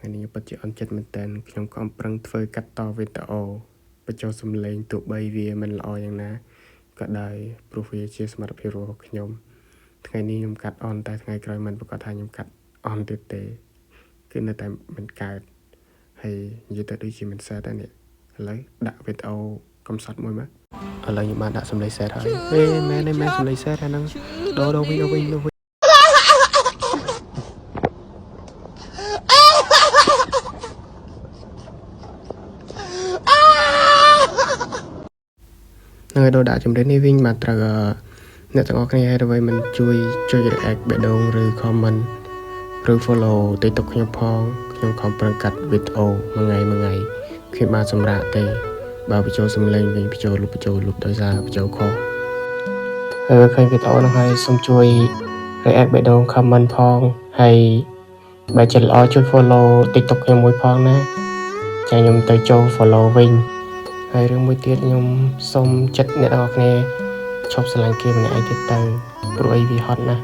ថ្ងៃនេះពិតជាអន់ចិត្តមែនតើខ្ញុំក៏ប្រឹងធ្វើកាត់តវីដេអូបញ្ចូលសំឡេងទោះបីវាមិនល្អយ៉ាងណាក៏ដោយព្រោះវាជាសមត្ថភាពរបស់ខ្ញុំថ្ងៃនេះខ្ញុំកាត់អនតែថ្ងៃក្រោយមិនប្រកាសថាខ្ញុំកាត់អនទៀតទេគឺនៅតែមិនកើតហើយនិយាយទៅដូចជាមិនសែតដែរនេះឥឡូវដាក់វីដេអូកំសត់មួយមកឥឡូវខ្ញុំបានដាក់សំឡេងសែតហើយមែនសំឡេងសែតអាហ្នឹងដូរវិញនៅដូរដាក់ចម្រៀងនេះវិញមកត្រូវអ្នកទាំងអស់គ្នាហើយដើម្បីមិនជួយreact បេះដូងឬ comment ឬ follow TikTok ខ្ញុំផងខ្ញុំខំប្រឹងកាត់វីដេអូមួយថ្ងៃខ្ញុំបានសម្រាប់ទេបើបញ្ចូលសំឡេងវិញបញ្ចូលលុបដោយសារបញ្ចូលខុសហើយឃើញវីដេអូហ្នឹងហើយសូមជួយ react បេះដូង comment ផងហើយបើចិត្តល្អជួយ follow TikTok ខ្ញុំមួយផងណាចាខ្ញុំទៅចូល follow វិញហើយរឿងមួយទៀតខ្ញុំសូមចិត្តអ្នកទាំងអស់គ្នាឈប់ស្រឡាញ់គេម្នាក់ឯងទៀតទៅព្រោះអីវាហត់ណាស់